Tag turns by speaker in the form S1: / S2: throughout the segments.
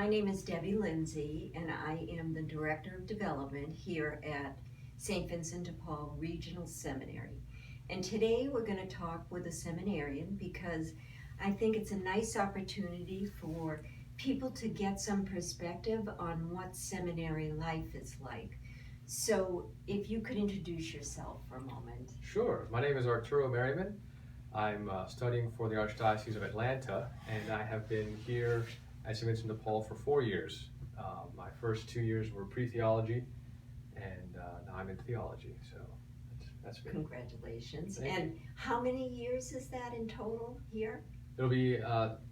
S1: My name is Debbie Lindsay, and I am the Director of Development here at St. Vincent de Paul Regional Seminary. And today we're going to talk with a seminarian because I think it's a nice opportunity for people to get some perspective on what seminary life is like. So if you could introduce yourself for a moment.
S2: Sure. My name is Arturo Merriman. I'm studying for the Archdiocese of Atlanta, and I have been here at St. Vincent de Paul for 4 years. My first 2 years were pre-theology, and now I'm in theology, so that's me.
S1: Congratulations.
S2: Thank
S1: And
S2: you.
S1: how many years is that in total here?
S2: It'll be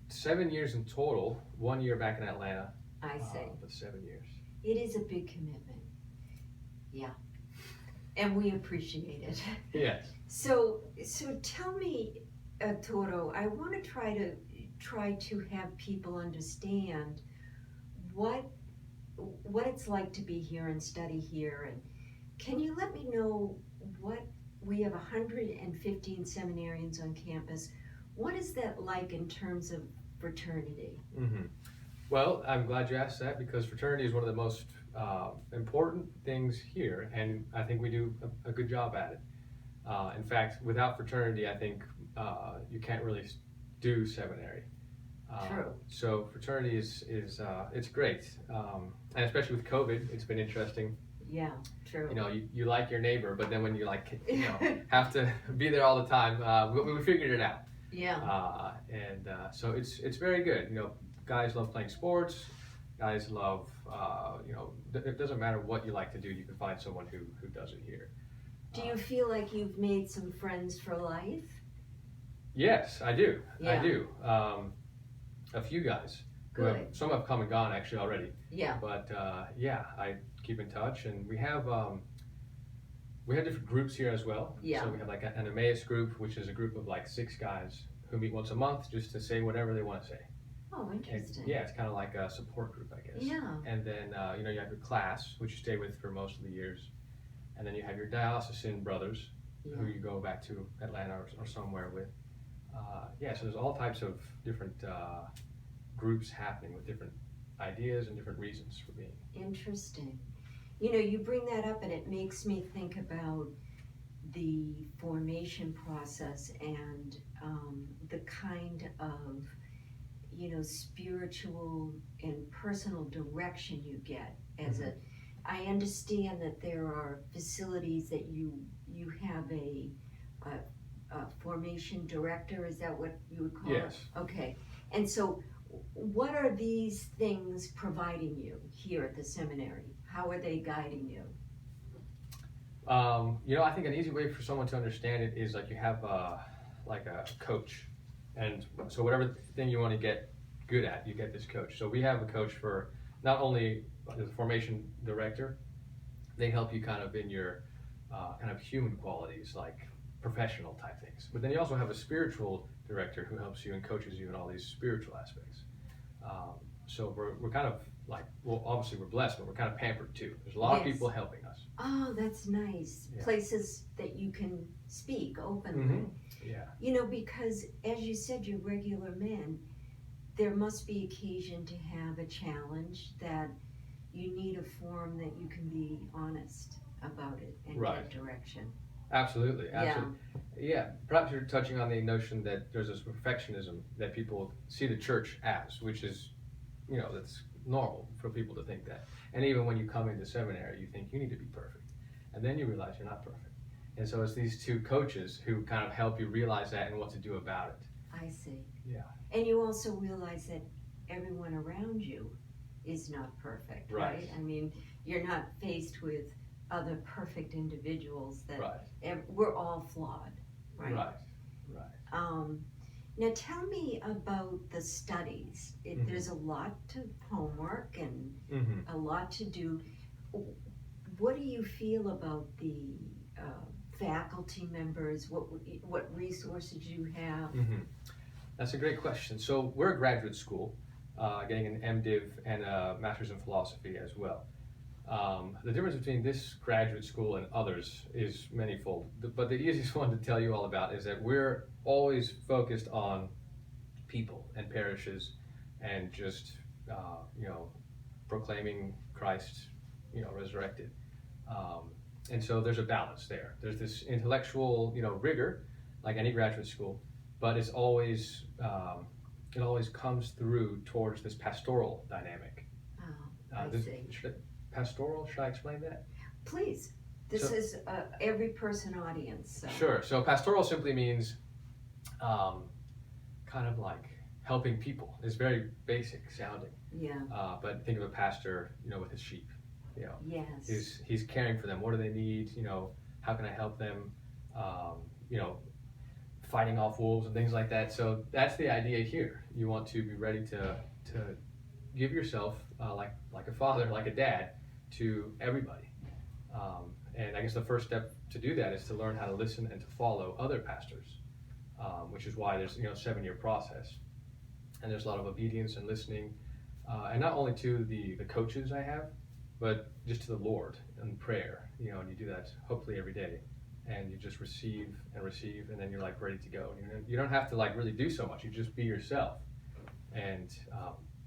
S2: 7 years in total, 1 year back in Atlanta,
S1: I see.
S2: but 7 years.
S1: It is a big commitment. Yeah. And we appreciate it.
S2: Yes.
S1: So tell me, Toro, I want to try to have people understand what it's like to be here and study here. And can you let me know what we have 115 seminarians on campus. What is that like in terms of fraternity?
S2: Mm-hmm. Well, I'm glad you asked that because fraternity is one of the most important things here, and I think we do a good job at it. In fact, without fraternity, I think you can't really do seminary.
S1: True.
S2: So fraternity is it's great, and especially with COVID, it's been interesting.
S1: Yeah, true.
S2: You know, you like your neighbor, but then when you have to be there all the time, we figured it out.
S1: Yeah.
S2: So it's very good. You know, guys love playing sports. Guys love it doesn't matter what you like to do. You can find someone who does it here.
S1: Do you feel like you've made some friends for life?
S2: Yes, I do.
S1: Yeah.
S2: I do. A few guys.
S1: Good.
S2: Some have come and gone actually already.
S1: Yeah.
S2: But I keep in touch, and we have different groups here as well.
S1: Yeah.
S2: So we have like an Emmaus group, which is a group of like 6 guys who meet once a month just to say whatever they want to say.
S1: Oh, interesting.
S2: Yeah, it's kind of like a support group, I guess.
S1: Yeah.
S2: And then you have your class, which you stay with for most of the years, and then you have your diocesan brothers, who you go back to Atlanta or somewhere with. So there's all types of different groups happening with different ideas and different reasons for being.
S1: Interesting. You know, you bring that up and it makes me think about the formation process and the kind of, spiritual and personal direction you get as I understand that there are facilities that you have a formation director, is that what you would call
S2: Yes.
S1: it? Okay. And so what are these things providing you here at the seminary? How are they guiding you?
S2: I think an easy way for someone to understand it is like you have like a coach, and so whatever thing you want to get good at, you get this coach. So we have a coach for not only the formation director, they help you kind of in your kind of human qualities, like professional type things. But then you also have a spiritual director who helps you and coaches you in all these spiritual aspects. So we're kind of like, well, obviously we're blessed, but we're kind of pampered too. There's a lot of people helping us.
S1: Oh, that's nice.
S2: Yeah.
S1: Places that you can speak openly.
S2: Yeah.
S1: Because as you said, you're regular men. There must be occasion to have a challenge that you need a forum that you can be honest about it and get direction.
S2: Absolutely. Yeah. Perhaps you're touching on the notion that there's this perfectionism that people see the church as, which is, that's normal for people to think that. And even when you come into seminary, you think you need to be perfect. And then you realize you're not perfect. And so it's these 2 coaches who kind of help you realize that and what to do about it.
S1: I see.
S2: Yeah.
S1: And you also realize that everyone around you is not perfect, right? I mean, you're not faced with other perfect individuals that we're all flawed, right?
S2: Right.
S1: Now tell me about the studies. There's a lot to homework and a lot to do. What do you feel about the faculty members? What resources you have?
S2: That's a great question. So we're a graduate school, getting an MDiv and a Master's in Philosophy as well. The difference between this graduate school and others is manifold, but the easiest one to tell you all about is that we're always focused on people and parishes and just you know, proclaiming Christ, you know, resurrected. And so there's a balance there. There's this intellectual, you know, rigor, like any graduate school, but it's always, it always comes through towards this pastoral dynamic.
S1: Oh, I see.
S2: Pastoral, should I explain that?
S1: Please. This is every person audience. So.
S2: Sure. So pastoral simply means kind of like helping people. It's very basic sounding.
S1: Yeah.
S2: But think of a pastor, you know, with his sheep. You know,
S1: yes.
S2: He's caring for them. What do they need? You know, how can I help them? You know, fighting off wolves and things like that. So that's the idea here. You want to be ready to give yourself like a father, like a dad, to everybody. And I guess the first step to do that is to learn how to listen and to follow other pastors, which is why there's, you know, a 7-year process. And there's a lot of obedience and listening, and not only to the coaches I have, but just to the Lord and prayer, you know, and you do that hopefully every day, and you just receive, and then you're like ready to go. You don't have to like really do so much. You just be yourself, and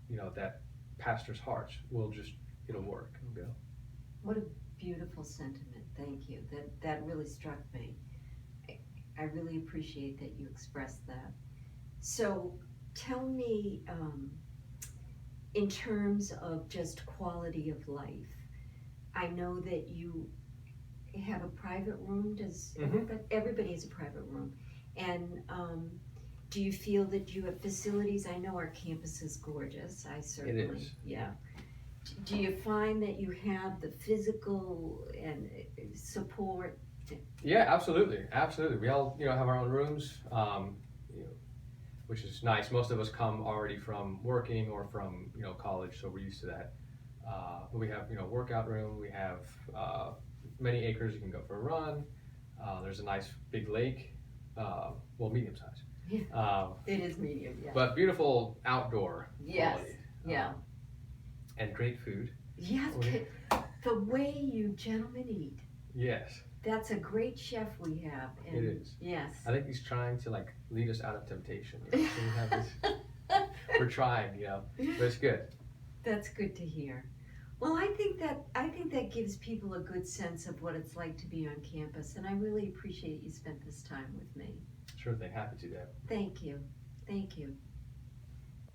S2: you know, that pastor's heart will just, it'll work. It'll go.
S1: What a beautiful sentiment. Thank you. That really struck me. I really appreciate that you expressed that. So tell me, in terms of just quality of life, I know that you have a private room. Does everybody has a private room? And do you feel that you have facilities? I know our campus is gorgeous. I certainly,
S2: It is.
S1: Yeah. Do you find that you have the physical and support?
S2: Yeah, absolutely. We all, you know, have our own rooms, you know, which is nice. Most of us come already from working or from, you know, college, so we're used to that. But we have, you know, workout room. We have many acres. You can go for a run. There's a nice big lake, well, medium size.
S1: Yeah. It is medium, yeah.
S2: But beautiful outdoor
S1: yes.
S2: quality.
S1: Yeah.
S2: And great food.
S1: Yes, the way you gentlemen eat.
S2: Yes.
S1: That's a great chef we have. And
S2: it is.
S1: Yes.
S2: I think he's trying to like lead us out of temptation. You know? So we have this, we're trying, you know, but it's good.
S1: That's good to hear. Well, I think that gives people a good sense of what it's like to be on campus, and I really appreciate you spent this time with me.
S2: Sure thing. Happy to, Deb.
S1: Thank you. Thank you.